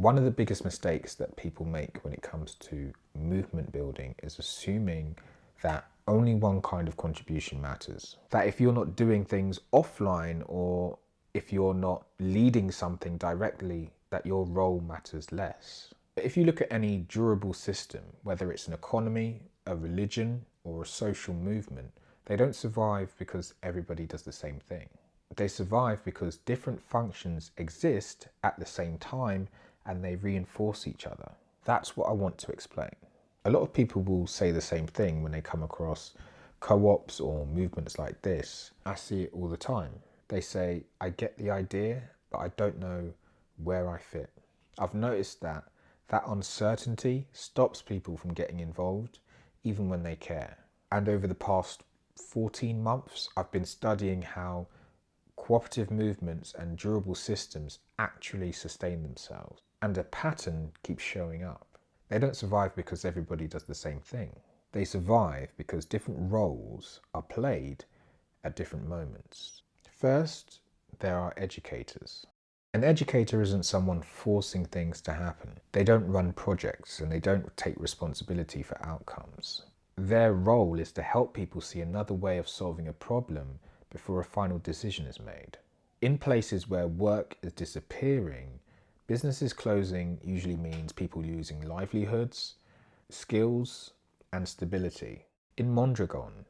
One of the biggest mistakes that people make when it comes to movement building is assuming that only one kind of contribution matters. That if you're not doing things offline, or if you're not leading something directly, that your role matters less. But if you look at any durable system, whether it's an economy, a religion, or a social movement, they don't survive because everybody does the same thing. They survive because different functions exist at the same time and they reinforce each other. That's what I want to explain. A lot of people will say the same thing when they come across co-ops or movements like this. I see it all the time. They say, I get the idea, but I don't know where I fit. I've noticed that uncertainty stops people from getting involved, even when they care. And over the past 14 months, I've been studying how cooperative movements and durable systems actually sustain themselves. And a pattern keeps showing up. They don't survive because everybody does the same thing. They survive because different roles are played at different moments. First, there are educators. An educator isn't someone forcing things to happen. They don't run projects and they don't take responsibility for outcomes. Their role is to help people see another way of solving a problem before a final decision is made. In places where work is disappearing, businesses closing usually means people losing livelihoods, skills, and stability. In Mondragon,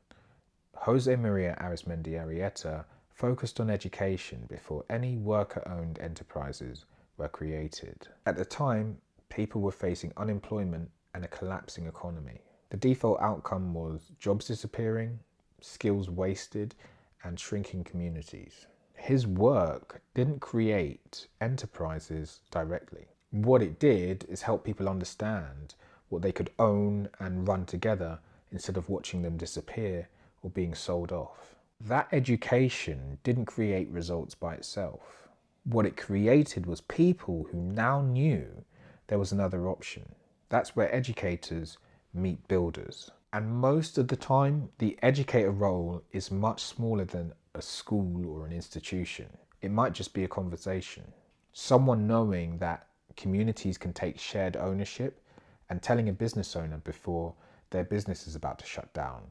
Jose Maria Arizmendi Arrieta focused on education before any worker-owned enterprises were created. At the time, people were facing unemployment and a collapsing economy. The default outcome was jobs disappearing, skills wasted, and shrinking communities. His work didn't create enterprises directly. What it did is help people understand what they could own and run together instead of watching them disappear or being sold off. That education didn't create results by itself. What it created was people who now knew there was another option. That's where educators meet builders. And most of the time, the educator role is much smaller than a school or an institution. It might just be a conversation. Someone knowing that communities can take shared ownership and telling a business owner before their business is about to shut down,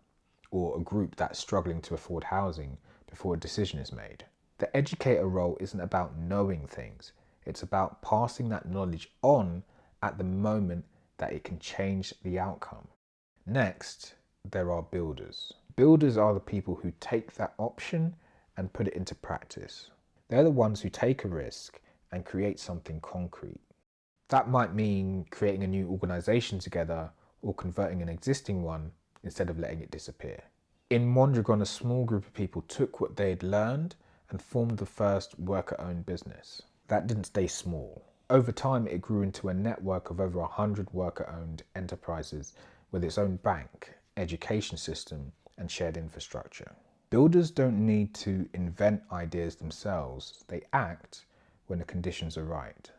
or a group that's struggling to afford housing before a decision is made. The educator role isn't about knowing things. It's about passing that knowledge on at the moment that it can change the outcome. Next, there are builders. Builders are the people who take that option and put it into practice. They're the ones who take a risk and create something concrete. That might mean creating a new organization together or converting an existing one instead of letting it disappear. In Mondragon, a small group of people took what they had learned and formed the first worker-owned business. That didn't stay small. Over time, it grew into a network of over 100 worker-owned enterprises with its own bank, education system, and shared infrastructure. Builders don't need to invent ideas themselves. They act when the conditions are right.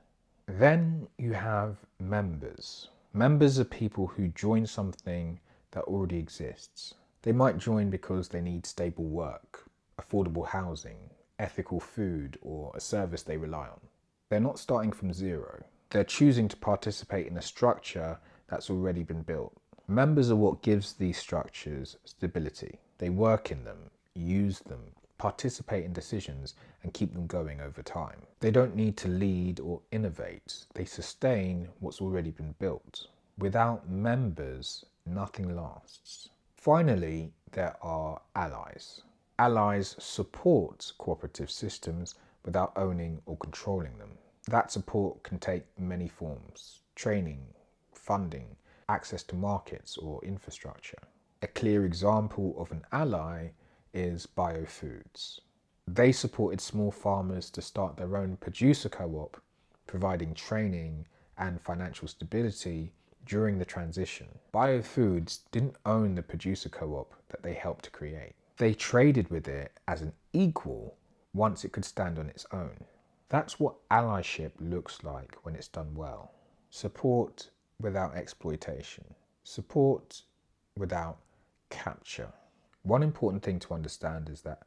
Then you have members. Members are people who join something that already exists. They might join because they need stable work, affordable housing, ethical food, or a service they rely on. They're not starting from zero. They're choosing to participate in a structure that's already been built. Members are what gives these structures stability. They work in them, use them, participate in decisions, and keep them going over time. They don't need to lead or innovate. They sustain what's already been built. Without members, nothing lasts. Finally, there are allies. Allies support cooperative systems without owning or controlling them. That support can take many forms: training, funding, access to markets or infrastructure. A clear example of an ally is biofoods. They supported small farmers to start their own producer co-op, providing training and financial stability during the transition. Biofoods didn't own the producer co-op that they helped to create. They traded with it as an equal once it could stand on its own. That's what allyship looks like when it's done well. Support without exploitation. Support without capture. One important thing to understand is that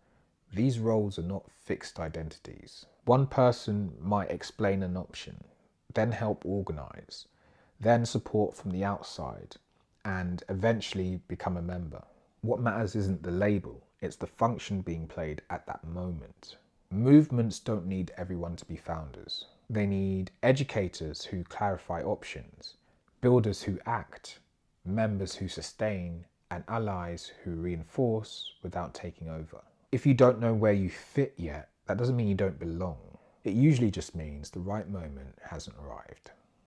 these roles are not fixed identities. One person might explain an option, then help organise, then support from the outside, and eventually become a member. What matters isn't the label, it's the function being played at that moment. Movements don't need everyone to be founders. They need educators who clarify options, builders who act, members who sustain, and allies who reinforce without taking over. If you don't know where you fit yet, that doesn't mean you don't belong. It usually just means the right moment hasn't arrived.